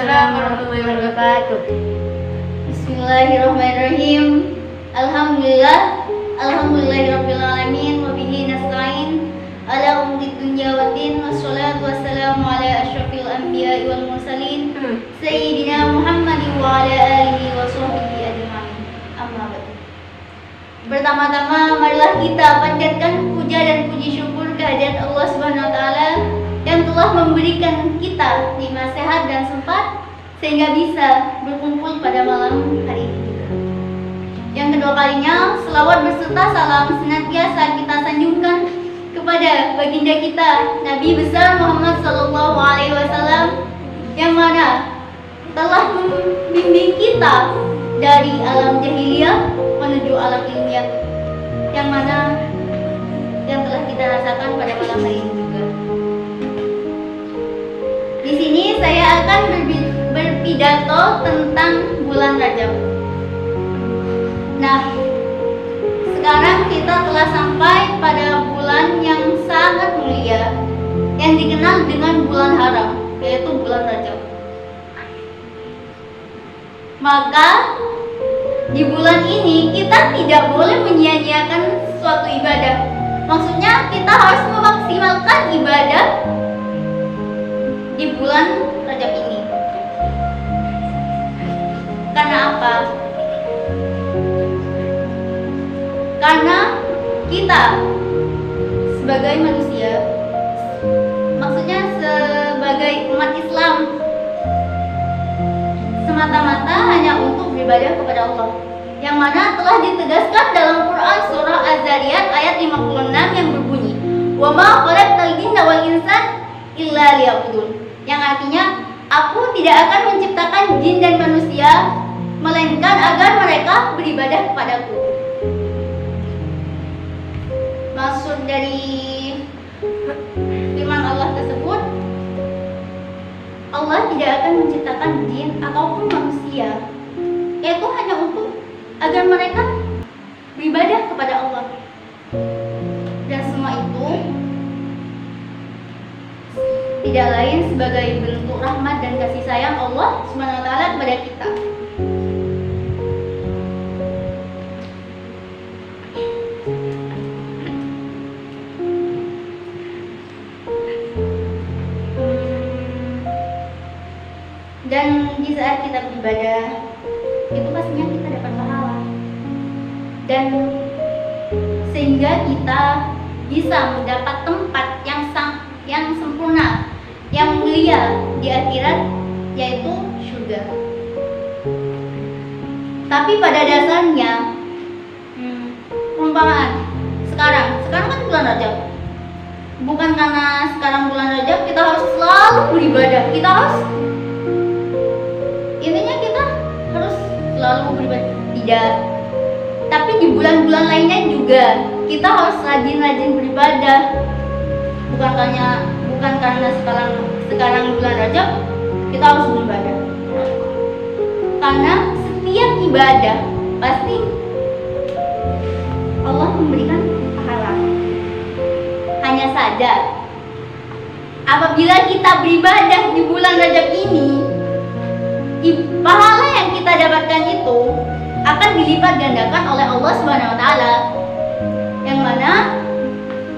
Waalaikumsalam warahmatullahi wabarakatuh. Bismillahirrahmanirrahim. Alhamdulillahirabbil alamin wa bihi nasta'in ala umuri dunya waddin wassalatu wassalamu ala asyrafil anbiya'i wal mursalin sayyidina Muhammadin wa ala alihi wa sahbihi ajma'in. Amma ba'du. Pertama-tama marilah kita panjatkan puja dan puji syukur kehadirat Allah Subhanahu wa taala yang telah memberikan kita nikmat sehat dan sempat sehingga bisa berkumpul pada malam hari ini juga. Yang kedua kalinya, selawat beserta salam senantiasa kita sanjungkan kepada baginda kita Nabi besar Muhammad SAW yang mana telah membimbing kita dari alam jahiliyah menuju alam ilmiah, yang mana yang telah kita rasakan pada malam hari ini juga. Di sini saya akan berpidato tentang bulan Rajab. Nah, sekarang kita telah sampai pada bulan yang sangat mulia yang dikenal dengan bulan haram, yaitu bulan Rajab. Maka di bulan ini kita tidak boleh menyia-nyiakan suatu ibadah. Maksudnya kita harus memaksimalkan ibadah di bulan Rajab ini. Karena apa? Karena kita sebagai manusia, maksudnya sebagai umat Islam, semata-mata hanya untuk beribadah kepada Allah, yang mana telah ditegaskan dalam Quran surah Az-Zariyat ayat 56 yang berbunyi, "Wa ma khalaqtal jinna wal insa illa liya'budun." Yang artinya, aku tidak akan menciptakan jin dan manusia melainkan agar mereka beribadah kepadaku. Maksud dari firman Allah tersebut, Allah tidak akan menciptakan jin ataupun manusia, yaitu hanya untuk agar mereka beribadah kepada Allah. Dan semua itu tidak lain sebagai bentuk rahmat dan kasih sayang Allah Subhanahu wa taala kepada kita. Dan di saat kita beribadah, itu pastinya kita dapat pahala. Dan sehingga kita bisa mendapat tempat yang sempurna, yang mulia di akhirat, yaitu surga. Tapi pada dasarnya, perumpamaan sekarang kan bulan Rajab. Bukan karena sekarang bulan Rajab kita harus selalu beribadah. Kita harus selalu beribadah, tidak. Tapi di bulan-bulan lainnya juga kita harus rajin-rajin beribadah. Bukan karena sekarang bulan Rajab kita harus beribadah. Karena setiap ibadah pasti Allah memberikan pahala. Hanya saja apabila kita beribadah di bulan Rajab ini, pahala yang kita dapatkan itu akan dilipat gandakan oleh Allah Subhanahu wa taala, yang mana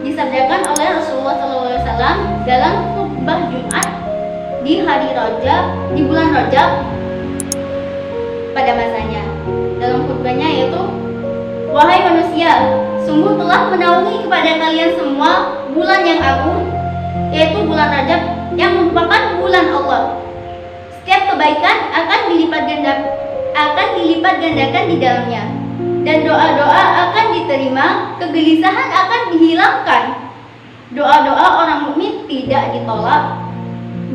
disabdakan oleh Rasulullah SAW dalam khutbah Jumat di hari Rajab, di bulan Rajab pada masanya. Dalam khutbahnya yaitu, "Wahai manusia, sungguh telah menaungi kepada kalian semua bulan yang agung, yaitu bulan Rajab yang merupakan bulan Allah. Setiap kebaikan akan dilipat gandakan di dalamnya, dan doa-doa akan diterima, kegelisahan akan dihilangkan. Doa-doa orang mukmin tidak ditolak.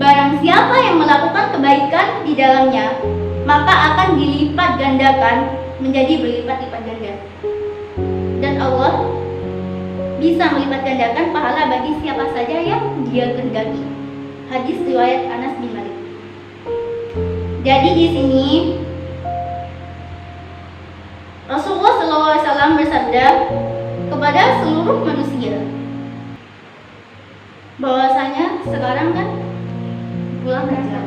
Barang siapa yang melakukan kebaikan di dalamnya, maka akan dilipat gandakan menjadi berlipat-lipat ganda. Dan Allah bisa melipat gandakan pahala bagi siapa saja yang Dia kehendaki." Hadis riwayat Anas bin Malik. Jadi di sini Rasulullah SAW bersabda kepada seluruh manusia bahwasanya sekarang kan bulan Rajab.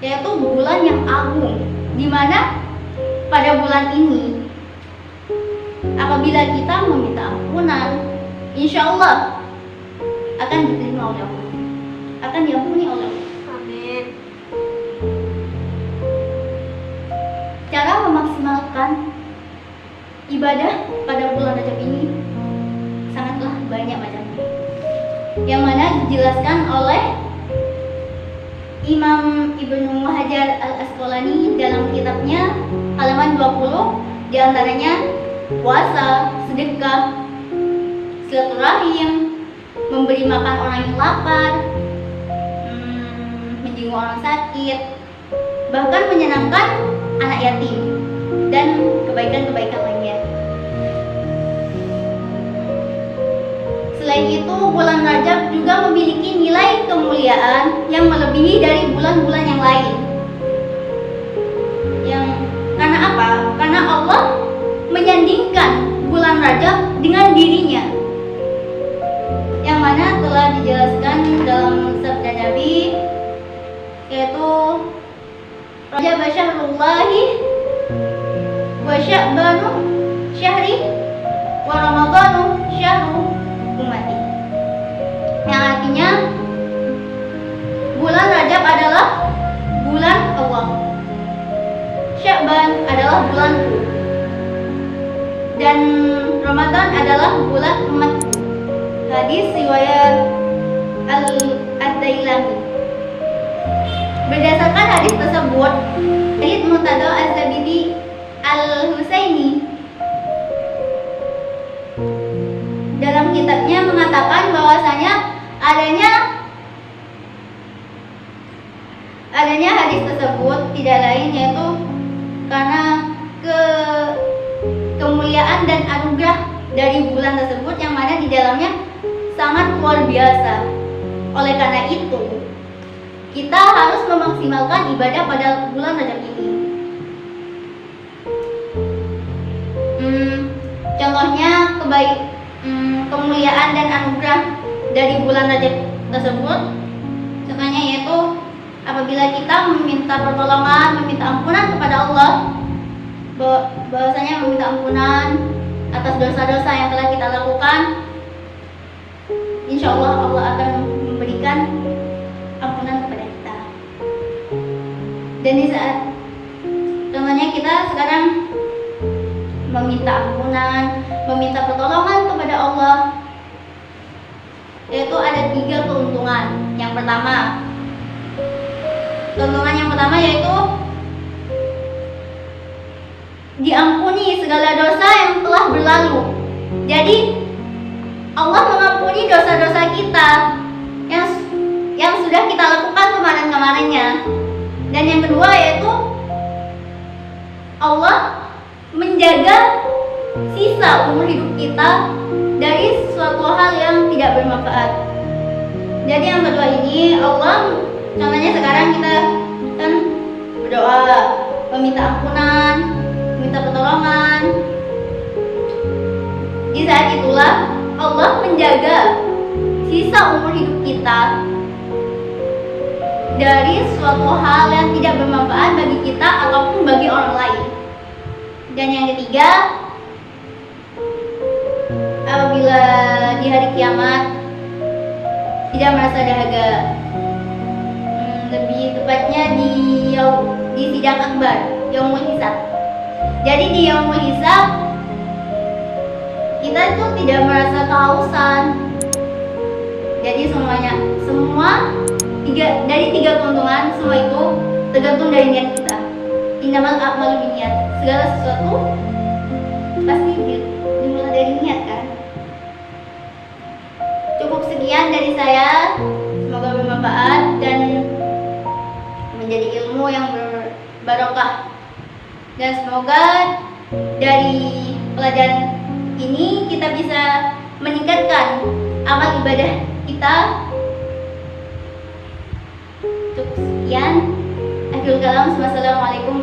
yaitu bulan yang agung, di mana pada bulan ini apabila kita meminta ampunan, insya Allah akan diterima oleh Allah, akan diampuni oleh Allah. Amin. Cara memaksimalkan ibadah pada bulan Rajab ini sangatlah banyak macamnya, yang mana dijelaskan oleh Imam Ibnu Hajar Al-Asqalani dalam kitabnya halaman 20, diantaranya puasa, sedekah, silaturahim, memberi makan orang yang lapar, menjenguk orang sakit, bahkan menyenangkan anak yatim, dan kebaikan-kebaikan lainnya. Selain itu, bulan Rajab juga memiliki nilai kemuliaan yang melebihi dari bulan-bulan yang lain. Karena apa? Karena Allah menyandingkan bulan Rajab dengan dirinya, yang mana telah dijelaskan dalam sabda Nabi, yaitu Rajab syahrullahi wa sya'banu syahri wa ramadhanu syahru ummati, yang artinya bulan Rajab adalah bulan Allah, Sya'ban adalah bulanku, dan Ramadan adalah bulan umatku. Hadis riwayat Al-Dailami. Berdasarkan hadis tersebut, Sayyid Murtada Az-Zabidi Al-Husaini dalam kitabnya mengatakan bahwasanya adanya hadis tersebut tidak lain yaitu karena kemuliaan dan anugerah dari bulan tersebut, yang mana di dalamnya sangat luar biasa. Oleh karena itu, kita harus memaksimalkan ibadah pada bulan Rajab ini. Contohnya kemuliaan dan anugerah dari bulan Rajab tersebut, contohnya yaitu apabila kita meminta pertolongan, meminta ampunan kepada Allah, bahwasanya meminta ampunan atas dosa-dosa yang telah kita lakukan, insya Allah Allah akan memberikan ampunan kepada kita. Dan di saat contohnya kita sekarang meminta ampunan, meminta pertolongan kepada Allah, yaitu ada 3 keuntungan. Yang pertama, keuntungan yang pertama yaitu diampuni segala dosa yang telah berlalu. Jadi Allah mengampuni dosa-dosa kita yang sudah kita lakukan kemarin-kemarinnya. Dan yang kedua yaitu Allah menjaga sisa umur hidup kita dari suatu hal yang tidak bermanfaat. Jadi yang kedua ini Allah, contohnya sekarang kita kan berdoa, meminta ampunan, minta pertolongan. Di saat itulah Allah menjaga sisa umur hidup kita dari suatu hal yang tidak bermanfaat bagi kita ataupun bagi orang lain. Dan yang ketiga, apabila di hari kiamat tidak merasa dahaga, lebih tepatnya di sidang akbar, yaumul hisab. Jadi di yaumul hisab kita itu tidak merasa kehausan. Jadi dari tiga keuntungan, semua itu tergantung dari niat kita. Innamal a'malu binniyat. Segala sesuatu pasti dimulai dari niat kan. Cukup sekian dari saya. Semoga bermanfaat dan menjadi ilmu yang berbarokah. Dan semoga dari pelajaran ini kita bisa meningkatkan amal ibadah kita. Cukup sekian. Akhirul kalam. Wassalamualaikum